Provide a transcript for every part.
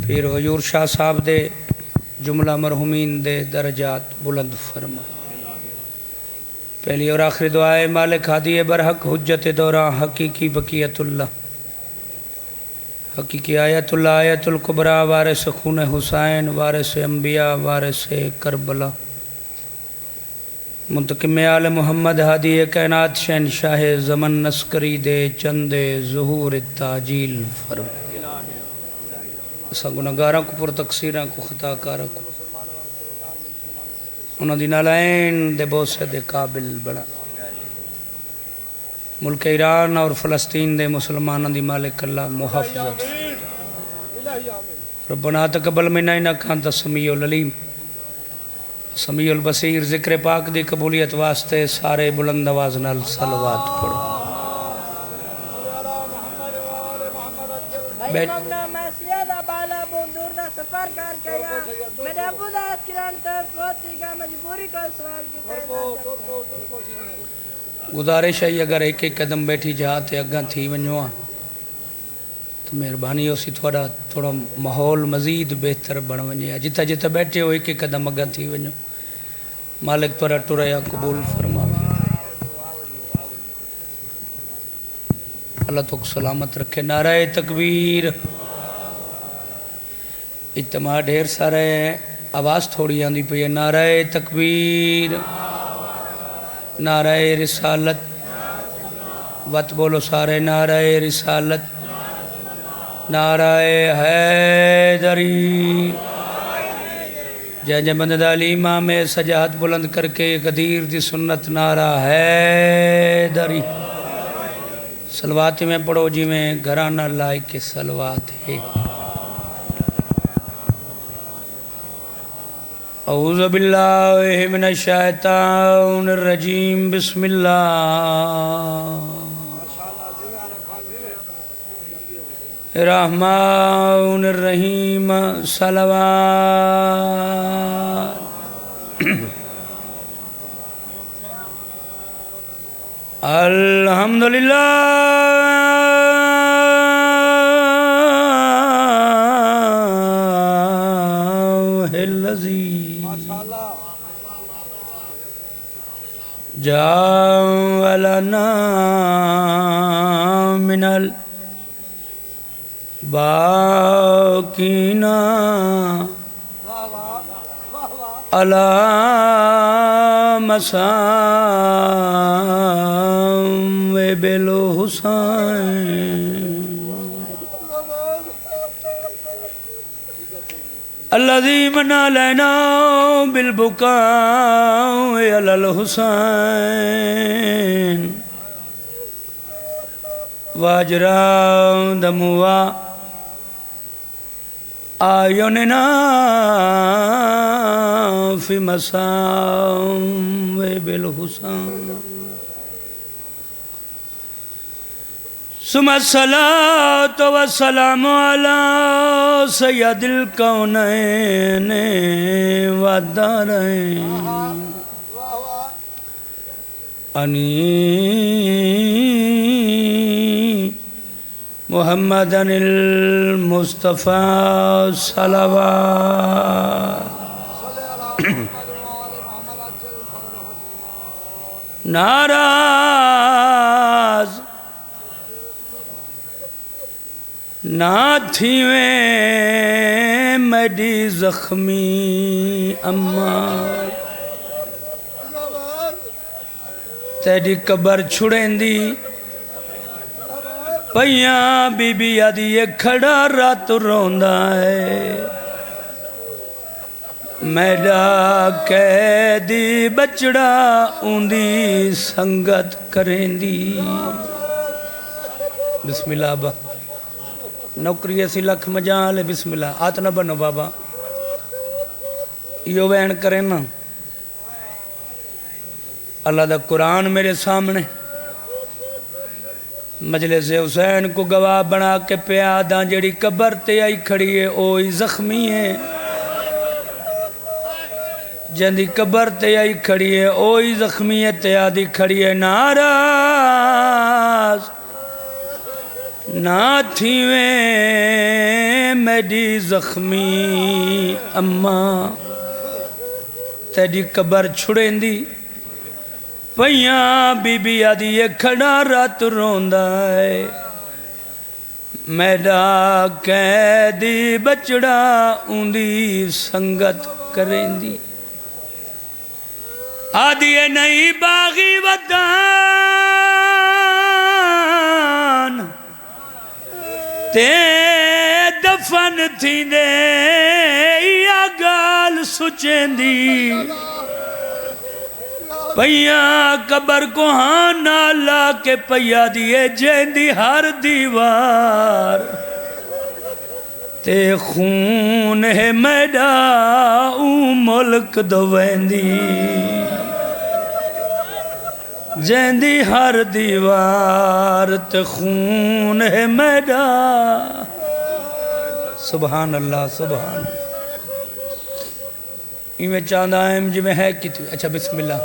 پیر حضور شاہ صاحب دے جملہ مرحومین دے درجات بلند فرما۔ پہلی اور آخری دعائے مالک ہادی برحق حجت دوران حقیقی بقیت اللہ، حقیقی آیت اللہ، آیت القبرہ، وارث خون حسین، وارث انبیاء، وارث کربلا، منتقم آل محمد ہادی کائنات شہنشاہ زمن نسکری دے چند ظہور تاجیل فرما۔ اسا گناہگاراں کو پر تقصیراں کو خطا کارا کو انہاں دی نالائن دے بوسے دے قابل بڑا۔ ملک ایران اور فلسطین دے مسلمانوں دی مالک اللہ محافظت۔ ربنا تقبل منا انک انت السمیع العلیم سمیع البصیر۔ ذکر پاک دی قبولیت واسطے سارے بلند آواز نال صلوات پڑھو۔ گزارش ہے اگر ایک ایک قدم بیٹھی جاتے اگاں تھی ونجوا تو مہربانی اسی تھوڑا ماحول مزید بہتر بن ونجے۔ جتا جتا بیٹھے ہو ایک ایک قدم اگاں تھی ونجو، مالک تھوڑا ٹریا قبول فرماوے۔ اللہ تو سلامت رکھے۔ نعرہ تکبیر۔ اجتماع ڈھیر سارے، آواز تھوڑی آندی پئی ہے۔ نعرہ تکبیر، نعرہ رسالت، وط بولو سارے، نعرہ رسالت، نعرہ حیدری۔ جے بندہ علی امام سجاہت بلند کر کے قدیر دی سنت، نعرہ حیدری۔ صلوات میں پڑھو جی میں گھرانہ لائق کے صلوات ہے۔ اعوذ باللہ من الشیطان الرجیم، بسم اللہ الرحمن الرحیم، صلوات۔ الحمدللہ الذی جعلنا من الباقین علی مصائب الحسین الذی من علینا بالبکاء علی الحسین واجرا دموا آیوننا فی مصائب الحسین۔ ثم الصلاة والسلام على سید الکونین والدارین انی محمد المصطفیٰ صلوات۔ ناراض نہ تھیویں میڈی زخمی اماں، تیری قبر چھڑیں دی پیاں بی بی آدھی یہ کھڑا رات روندہ ہے، میڈا قیدی بچڑا اوندی سنگت کریں دی۔ بسم اللہ با نوکری ایسی لکھ مجال ہے، بسم اللہ آت نہ بنو بابا یو وین کریں نا۔ اللہ دا قرآن میرے سامنے، مجلس حسین کو گواہ بنا کے پیاداں جڑی قبر تے آئی کھڑی ہے اوہی زخمی ہے، جندی قبر تے آئی کھڑی ہے اوہی زخمی ہے، تے آدھی کھڑی ہے ناراض نہ تھیویں میری زخمی اماں تیری قبر چھڑیں دی پیاں بی بی آدھی یہ کھڑا رات روندا ہے میڈا قیدی بچڑا اندی سنگت کریں دی آدھی نئی باغی ودان تے دفن تھی دے یا گال سچیں دی پیاں قبر کو ہاں نالا کے پیا دیے جیندی ہر دیوار تے خون ہے میڈا ملک دویندی جیندی ہر دیوار تے خون ہے میڈا سبحان اللہ سبحان میں چاندہ ہے جی میں ہے کی تھی اچھا بسم اللہ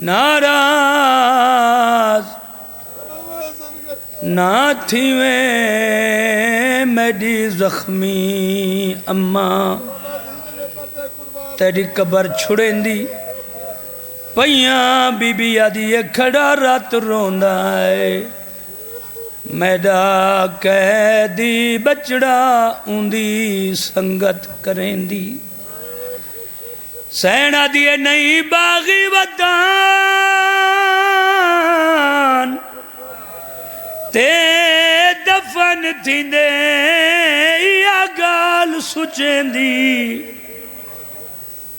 ناراض نہ تھیویں میری زخمی اماں تیری قبر چھڑیں دی پیاں بی بی آدھی یہ کھڑا رات روندا ہے میڈا قیدی بچڑا اندی سنگت کریں دی سینہ دیے نئی باغی ودان تے دفن تھی دے یا گال سچیں دی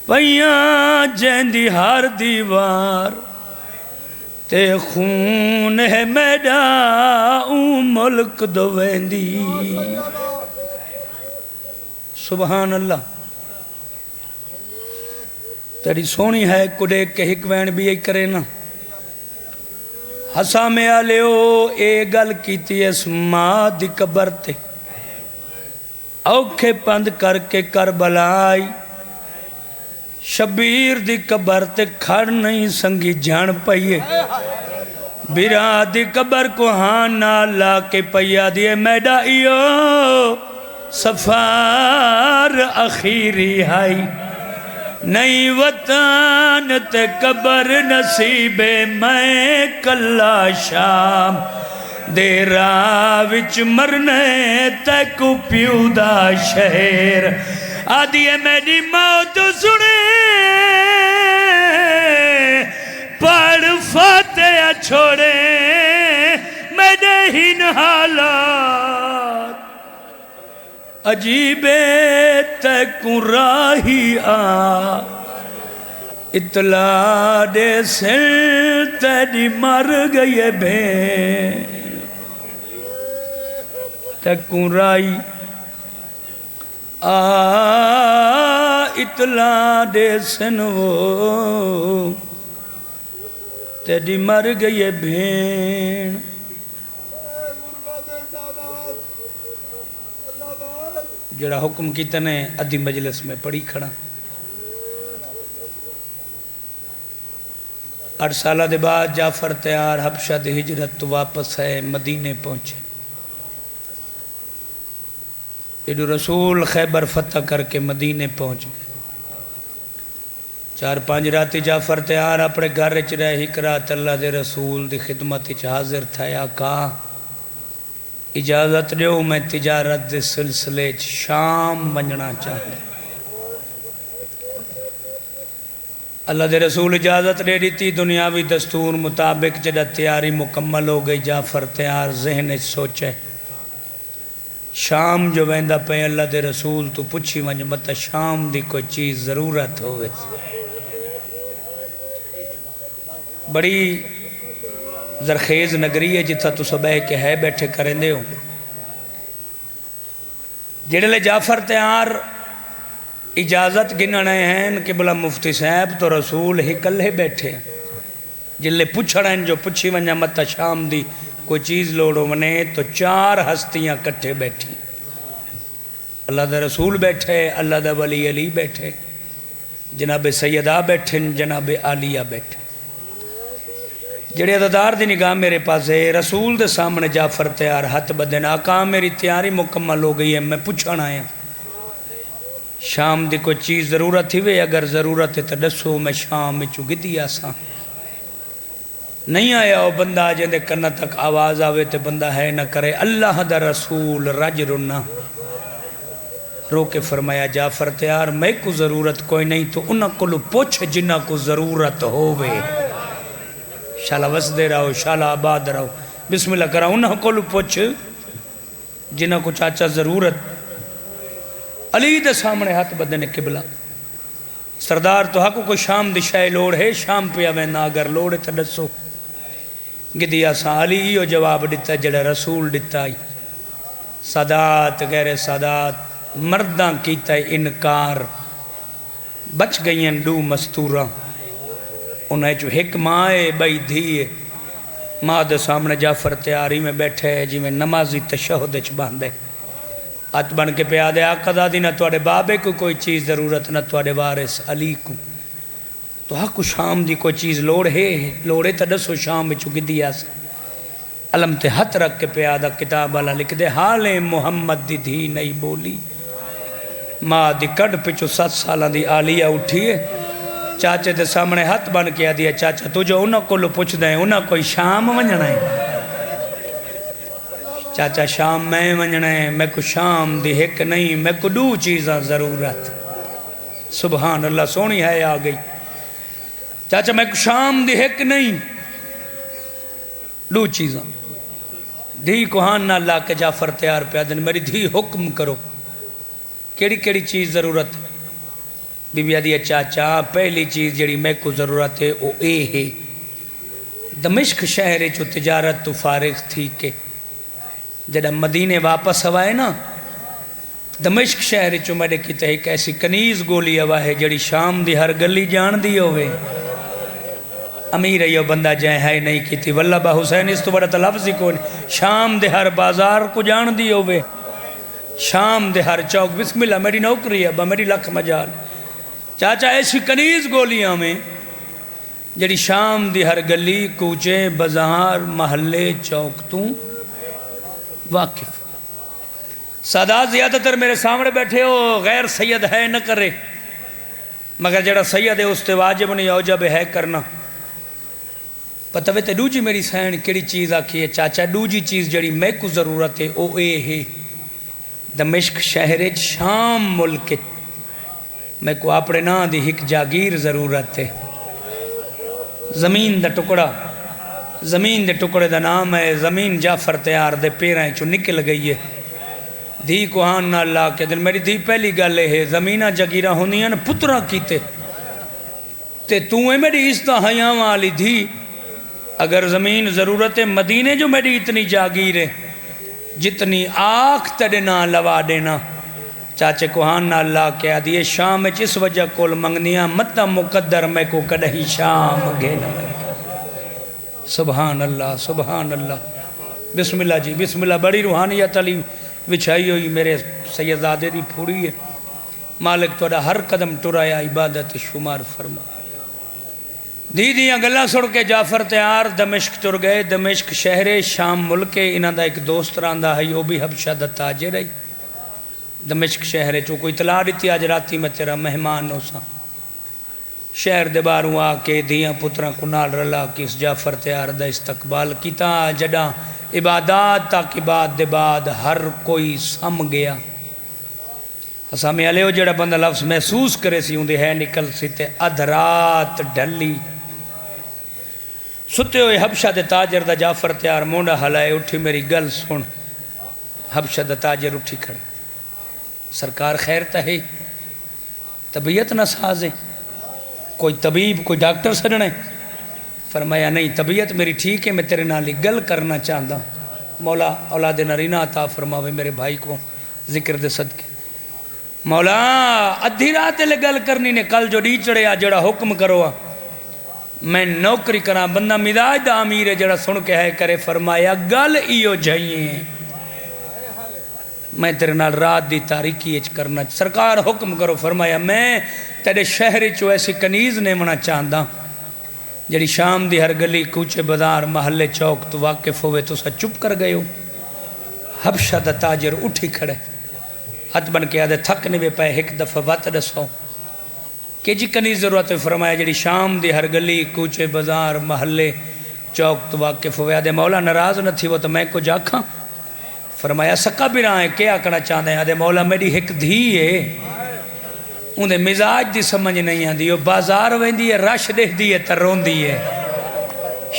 پیاں جیندی ہر دیوار تے خون ہے میڈا ملک دویندی سبحان اللہ تیری سونی ہے کڑے کے حکوین بھی ایک کرے نا ہسا میں آلیو اے گل کیتی اس ماں دی قبر تے اوکھے پند کر کے کربلائی شبیر دی قبر تے کھڑ نہیں سنگی جان پئیے بیرا دی قبر کو ہاں نالا کے پیا دیے میڈا ایو سفار اخیری ہائی نئی وطن تے قبر نصیب میں کلا شام دیرا وچ مرنے تے کو پیودا شہر آدھی ہے میری موت سنے پڑھ فاتحہ چھوڑے میرے ہی حالات عجیبے تیکوں راہی آ اطلاع دے سل تیری مر گئی بین تیکوں راہی اطلاع دے سن وہ تیری مر گئی بین جڑا حکم کی تنے ادھی مجلس میں پڑھی کھڑا 8 سالہ دے بعد جعفر تیار حبشہ دے ہجرت تو واپس ہے مدینے پہنچے ایڈو رسول خیبر فتح کر کے مدینے پہنچ گئے 4-5 راتی جعفر تیار اپنے گھر رچ رہے ہی کرات اللہ دے رسول دی خدمت چ حاضر تھا یا کہا اجازت دیو میں تجارت دے سلسلے شام ونجنا چاہتا اللہ دے رسول اجازت دے دیتی دنیاوی دستور مطابق جدہ تیاری مکمل ہو گئی جعفر تیار ذہن سوچے شام جو ویندہ پہ اللہ دے رسول تو پچھی ونج متا شام دی کوئی چیز ضرورت ہوئے بڑی زرخیز نگری ہے جتا تو صبح کے ہے بیٹھے کریں دے ہوں جڑے لے جعفر تیار اجازت گننے ہیں کہ بلا مفتی صاحب تو رسول ہی کلے بیٹھے ہیں جلے پوچھڑا ہیں جو پوچھی ونجا متا شام دی کوئی چیز لوڑو منے تو 4 ہستیاں کٹھے بیٹھی اللہ دا رسول بیٹھے اللہ دا ولی علی بیٹھے جناب سیدہ بیٹھے جناب عالیہ بیٹھے جڑے عددار دی نگاہ میرے پاس ہے رسول دے سامنے جعفر تیار ہاتھ بدن آقا میری تیاری مکمل ہو گئی ہے میں پوچھنا آیا شام دی کوئی چیز ضرورت ہی وے اگر ضرورت ہے تو دسو میں شام میں گدی آساں نہیں آیا وہ بندہ جن دے کنہ تک آواز آوے تے بندہ ہے نہ کرے اللہ دا رسول رج رنا رو کے فرمایا جعفر تیار میں کو ضرورت کوئی نہیں تو انہاں کو پوچھ جنہ کو ضرورت ہووے شالا وس دے رہو شالا آباد رہو بسم اللہ کرا انہاں کو پوچھ جنہ کو چاچا ضرورت علی دے سامنے ہاتھ بدنے قبلہ سردار تو حق کو شام دی شے لوڑ ہے شام پہ آویں نہ اگر لوڑ ہے تو دسو گدیا سا علی ہی جواب دیتا جڑا رسول دیتا ہی سادات غیر سادات مرداں کیتا ہے انکار بچ گئیں دو مستورہ انہیں جو ایک ماں ہے بھائی دھی ہے ماں دے سامنے جعفر تیاری میں بیٹھے ہے جی میں نمازی تشہد اچ باندھے ہاتھ بن کے پیا دے آقا دادی نہ توڑے بابے کو کوئی چیز ضرورت نہ توڑے وارث علی کو تو حق کو شام دی کوئی چیز لوڑے تا دسو شام میں چکی دیا سا علم تے ہاتھ رکھ کے پیا دا کتاب والا لکھ دے حال محمد دی دھی نہیں بولی ماں دی کڑ پچھو 7 سالہ دی آلیہ اٹھی ہے چاچے دے سامنے ہاتھ بن کے دیا چاچا تجھے انہوں کو پوچھ دیں انہوں کوئی شام ونجنا ہے چاچا شام میں ونجنا ہے میں کو شام دی ایک نہیں میں کو 2 چیزاں ضرورت سبحان اللہ سونی ہے آ گئی چاچا میں کو شام دی ایک نہیں 2 چیزاں دھی کوہان نہ لا کے جعفر تیار پہ دن میری دھی حکم کرو کیڑی کیڑی چیز ضرورت ہے بی بی آدھی چاچا پہلی چیز جڑی میں کو ضرورت ہے وہ اے ہے دمشق شہر جو تجارت تو فارغ تھی کہ جڑا مدینے واپس ہوائے نا دمشق شہر جو میرے کی تے ایک ایسی کنیز گولی ہوا ہے جڑی شام دی ہر گلی جان دی ہوئے امیر ایو بندہ جائے ہے نہیں کی تھی واللہ با حسین اس تو بڑا تلفظ ہی کون شام دے ہر بازار کو جان دی ہوئے شام دے ہر چوک بسم اللہ میری نوکری ہے با میری لکھ مجال چاچا ایسی کنیز گولیاں میں جڑی شام دی ہر گلی کوچے بازار محلے چوک تو واقف سادات زیادہ تر میرے سامنے بیٹھے ہو غیر سید ہے نہ کرے مگر جڑا سید ہے اس تے واجب نہیں اوجب ہے کرنا پتہ وے تے دوجی میری سین کیڑی چیز آکھی ہے چاچا دوجی چیز جڑی میں کو ضرورت ہے او اے ہے دمشق شہر شام ملک میں کو اپنے نا دی ایک جاگیر ضرورت ہے زمین دا ٹکڑا زمین دے ٹکڑے دا نام ہے زمین جعفر تیار دے پیرائیں چو نکل گئی ہے دھی کو ہاں نہ اللہ کے دن میری دھی پہلی گالے ہے زمینہ جگیرہ ہونی ہیں پترہ کیتے تے تو میری اس تا حیاں والی دھی اگر زمین ضرورت ہے مدینے جو میری اتنی جاگیر ہے جتنی آنکھ تڑے نہ لوا دینا چاچے کو ہاں نہ اللہ کے آدھیے شام میں جس وجہ کول منگنیاں متہ مقدر میں کو کڑہی شام گھینا سبحان اللہ سبحان اللہ بسم اللہ جی بسم اللہ بڑی روحانیت علی وچھائی ہوئی میرے سیدزادے دی پھوڑی ہے مالک توڑا ہر قدم ٹرایا عبادت شمار فرما دیدیاں گلہ سڑ کے جعفر تیار دمشق ٹر گئے دمشق شہر شام ملک انہاں دا ایک دوست راندہ ہے وہ بھی حبشہ دا تاجر ہے دمشق شہر چو کوئی اطلاع دیتی آج راتی میں تیرا مہمان ہو سا شہر دے باروں آ کے دیاں پتران کو نال رلا کی اس جعفر تیار دا استقبال کیتا جڑا عبادات تاک بعد دے بعد ہر کوئی سم گیا اسامی علیہ ہو جڑا بندہ لفظ محسوس کرے سی ہوندے ہے نکل سی تے ادھرات ڈھلی ستے ہوئے حبشہ دے تاجر دا جعفر تیار مونڈا حلائے اٹھی میری گل سن حبشہ دا تاجر اٹھی کھڑے سرکار خیر تا ہے طبیعت نہ سازے کوئی طبیب کوئی ڈاکٹر سڑنے فرمایا نہیں طبیعت میری ٹھیک ہے میں تیرے نالی گل کرنا چاہتا مولا اولاد نرینہ عطا فرماوے میرے بھائی کو ذکر دے صدقے مولا ادھی رات لے گل کرنی نے کل جو ڈی چڑے آ جڑا حکم کرو آ میں نوکری کرا بندہ مزاج دا امیر ہے جڑا سن کے ہے کرے فرمایا گل ایو جائیں میں تیرے نال رات دی تاریکی اچ کرنا سرکار حکم کرو فرمایا میں تیرے شہر چو ایسی کنیز نے منا چاہتا جڑی شام دی ہر گلی کوچے بازار محلے چوک تو واقف ہوئے تو سا چپ کر گئے ہو۔ حبشہ دا تاجر اٹھی کھڑے ہاتھ بن کے آدھے تھک نہیں پائے ایک دفعہ وات دسو کہ جی کنی ضرورت ہے؟ فرمایا جڑی شام دی ہر گلی کوچے بازار محلے چوک تو واقف ہوئے آدھے مولا ناراض نہ تھی وہ تو میں کو جاکھاں؟ فرمایا سکا بھی رہا ہے کیا کرنا چاہتے ہیں؟ آدھے مولا میری ایک دھی ہے انہیں مزاج دی سمجھ نہیں آندی، وہ بازار ویندی ہے رش دیکھ دی ہے ترون دی ہے۔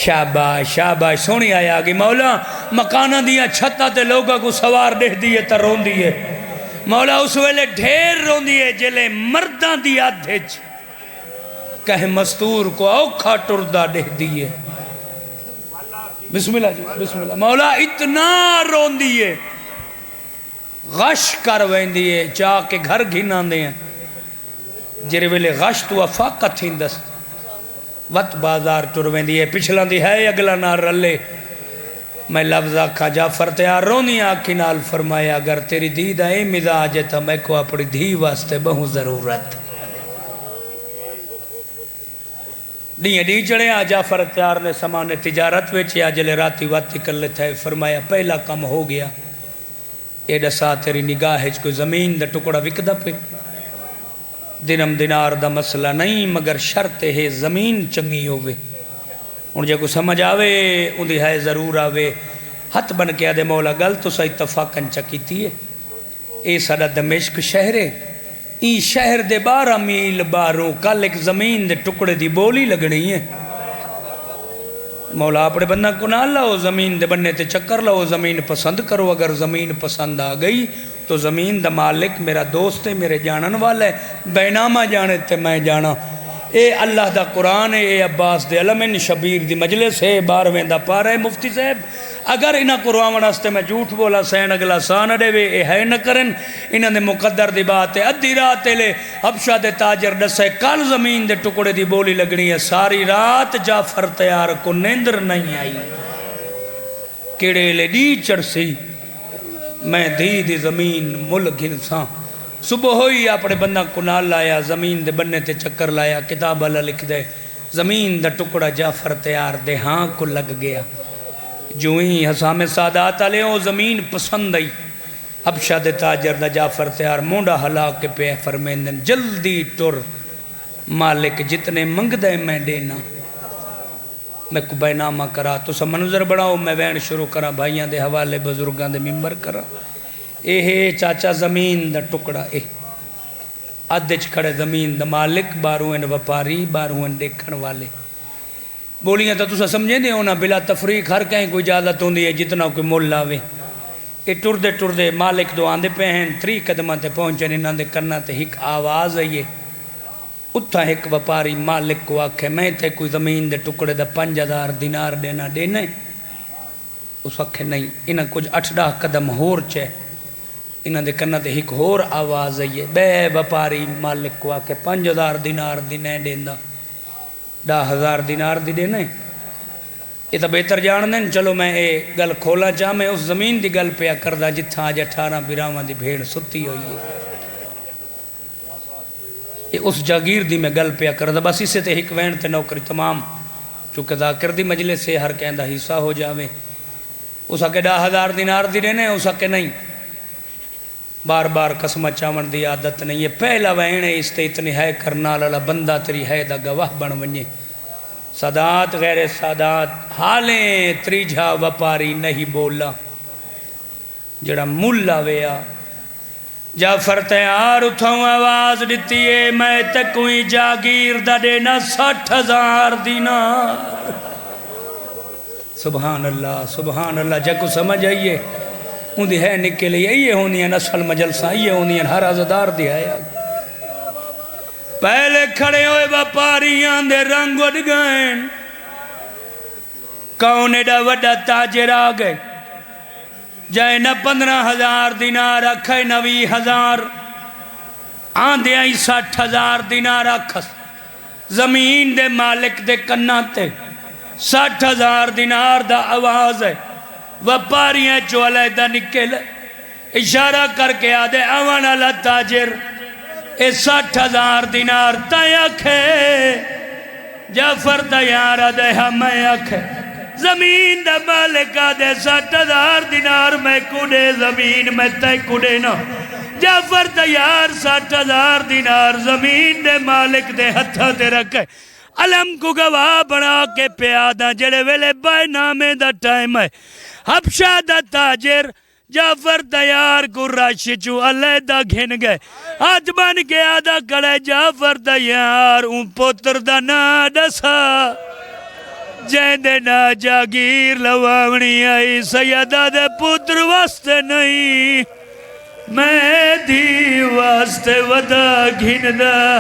شاباش شاباش سونی آیا آگی مولا مکانہ دیا چھتا تے لوگا کو سوار دیکھ دی ہے ترون دی ہے۔ مولا اس ویلے ڈھیر رون دی ہے جلے مردان دی آدھج کہہ مستور کو اوکھا ٹردہ دیکھ دی ہے۔ بسم اللہ جی بسم اللہ۔ مولا اتنا رون دی ہے غش کر ویندی ہے چاہ کے گھر گھنا دے ہیں جرے ویلے غش تو افاقت تھیں دس وط بازار ٹر ویندی ہے پچھلا دی ہے اگلا نہ رلے۔ میں لفظ آکھا جعفر تیار رونی آکھی نال فرمایا اگر تیری دید ہے مزاج ہے تو میں کو اپنی دھی واسطے بہو ضرورت ڈی چڑھے آ جعفر تیار نے سامان تجارت ویچے آجلے راتی واتی کر لیتا ہے۔ فرمایا پہلا کم ہو گیا ایڈا سا تیری نگاہ ہے کوئی زمین دا ٹکڑا وکدہ پہ دنم دینار دا مسئلہ نہیں مگر شرط ہے زمین چنگی ہوئے ان جے کو سمجھ آوے ان دی ہے ضرور آوے۔ ہاتھ بن کے آدھے مولا گل تو سا اتفاقاً چکیتی ہے اے ساڑا دمشق شہر ہے این شہر دے 12 میل باروں کل ایک زمین دے ٹکڑے دی بولی لگنی ہے۔ مولا اپنے بندہ کو نہ لاؤ زمین دے بننے تے چکر لاؤ زمین پسند کرو اگر زمین پسند آ گئی تو زمین دا مالک میرا دوست ہے میرے جانن والا ہے بینامہ جانے تے میں جانا۔ اے اللہ دا قرآن ہے اے عباس دے علم شبیر دی مجلس ہے 12ویں دا پارا ہے مفتی صاحب اگر انہاں قرآن واسطے میں جھوٹ بولا سین اگلا سان دے وے اے ہے نہ کرن انہاں دے مقدر دی بات ہے۔ ادھی رات لے حبشہ دے تاجر دسے کل زمین دے ٹکڑے دی بولی لگنی ہے ساری رات جعفر تیار کو نیندر نہیں آئی کیڑے لے دی چڑسی میں دھی دی زمین مل گھنساں صبح ہوئی اپنے بندہ کنال لایا زمین دے بننے تے چکر لایا کتاب اللہ لکھ دے زمین دا ٹکڑا جعفر تیار دے ہاں کو لگ گیا جو ہی حسام سادات علیہ وہ زمین پسند آئی۔ حبشہ دے تاجر دا جعفر تیار مونڈا ہلا کے پہ فرمیندن جلدی ٹر مالک جتنے منگ دے میں دینا میں کو بینامہ کرا تو سا منظر بڑھاؤ میں وین شروع کرا بھائیاں دے حوالے بزرگاں دے ممبر کرا اے ہے چاچا زمین دا ٹکڑا اے آدھچ کھڑے زمین دا مالک باروین وپاری باروین دیکھن والے بولیاں تو سا سمجھیں دے ہونا بلا تفریق ہر کہیں کوئی اجازت ہوندی ہے جتنا کوئی مول لاوے اے ٹر دے مالک دو آندے پہ ہیں 3 قدمہ تے پہنچے انہاں دے کرنا تے ایک آواز آئیے اتھا ایک وپاری مالک کو آکھے میں تے کوئی زمین دے ٹکڑے دا 5000 دینار دینا دینے اس آکھے نہیں انہاں کچھ 8-10 قدم ہور چے انہاں دے کرنا تے ایک ہور آواز آئیے بے وپاری مالک کو آکھے 5000 دینار دینے دینا 10,000 دینار دی دینے یہ تو بہتر جان دیں چلو میں اے گل کھولا چاہ میں اس زمین دی گل پہ کردہ جتھا آج 18 براواں دی بھیڑ ستی ہوئی ہے یہ اس جاگیر دی میں گل پہ کردہ بس اسے تے ایک وین تے نوکری تمام چونکہ ذاکر دی مجلس سے ہر کہندہ حصہ ہو جاویں اس کے 10,000 دینار دی دینے اس کے نہیں بار بار قسمہ چاون دی عادت نہیں ہے پہلا وین ہے اس تے اتنی ہے کرنا لالا بندہ تیری ہے دا گواہ بن ونجے سادات غیر سادات حالیں تریجھا وپاری نہیں بولا جڑا مولا ویا جعفر تیار اتھاؤں آواز دیتی ہے میں تکوئی جاگیر دا دینا 60,000 دینار سبحان اللہ جا کو سمجھ آئیے ان دی ہے نکلے یہ ہونی ہیں نسل مجلسہ یہ ہونی ہیں ہر عزدار دی آیا پہلے کھڑے ہوئے وپاریاں دے رنگ اڑ گئے کون ایڈا وڈا تاجر آ گئے جائے نہ 15,000 دینار رکھے 90,000 آندے آئی 60,000 دینار رکھس زمین دے مالک دے کناتے 60,000 دینار دا آواز ہے وپاریاں چولے دا نکل اشارہ کر کے آدھے آوان اللہ تاجر اے 60,000 دینار تایا کھے جعفر تیار دے ہمیں اکھ زمین دا مالکہ دے 60,000 دینار میں کڑے زمین میں تے کڑے نا جعفر تیار 60,000 دینار زمین دے مالک دے ہتھا تے رکھے علم کو گواہ بنا کے پیادہ جڑے ویلے بائے نامے دا ٹائم ہے حبشہ دا تاجر جعفر تیار کو راشی چو علیدہ گھن گئے ہاتھ بن کے آدھا کڑے جعفر تیار ان پتر دا نا ڈسا جیندے نا جاگیر لواونی آئی سیدہ دے پتر واسطے نہیں میں دی واسطے ودا گھن دا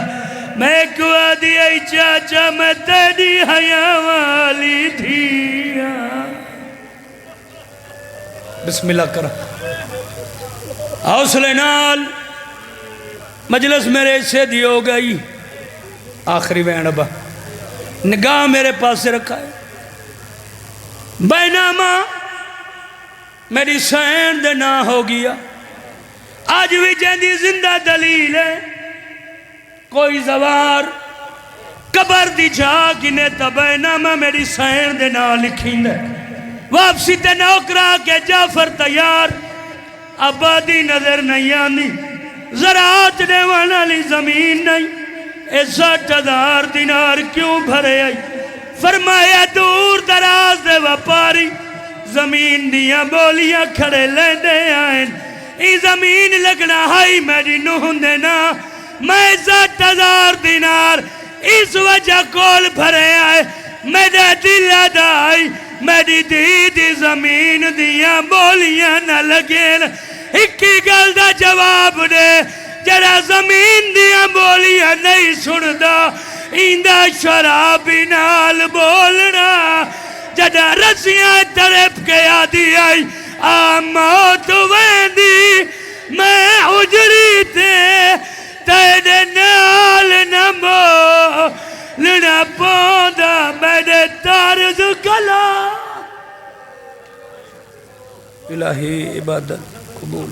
میں کو آدھی آئی چاچا میں تیری حیاء والی تھی بسم اللہ کرا حوصلے نال مجلس میرے سے دی ہو گئی آخری وین ابا نگاہ میرے پاس سے رکھا ہے بینامہ میری سین دے نہ ہو گیا آج بھی جیندی زندہ دلیل ہے کوئی زوار قبر دی جا گنے تبینامہ میری سین دے نہ لکھیں دے واپسی تے نوکرا کے جعفر تیار آبادی نظر نہیں آنی زراعت دے وانا لی زمین نہیں اے 60,000 دینار کیوں بھرے آئی فرمایا دور دراز دے وپاری زمین دیا بولیاں کھڑے لے دے آئیں ای زمین لگنا ہائی میری نوہن دینا میں 60,000 دینار اس وجہ کول بھرے آئے میرے دل آدائی میری دی زمین دیا بولیاں نہ لگیں اکی گل دا جواب دے جڑا زمین دیا بولیاں نہیں سندا ایندہ شرابی نال بولنا جڑا رسیاں طرف کے آدھی آئی موت ویندی میں حجری تے تیرے نال نمو لنا پوندا میرے تارز کلا الہی عبادت قبول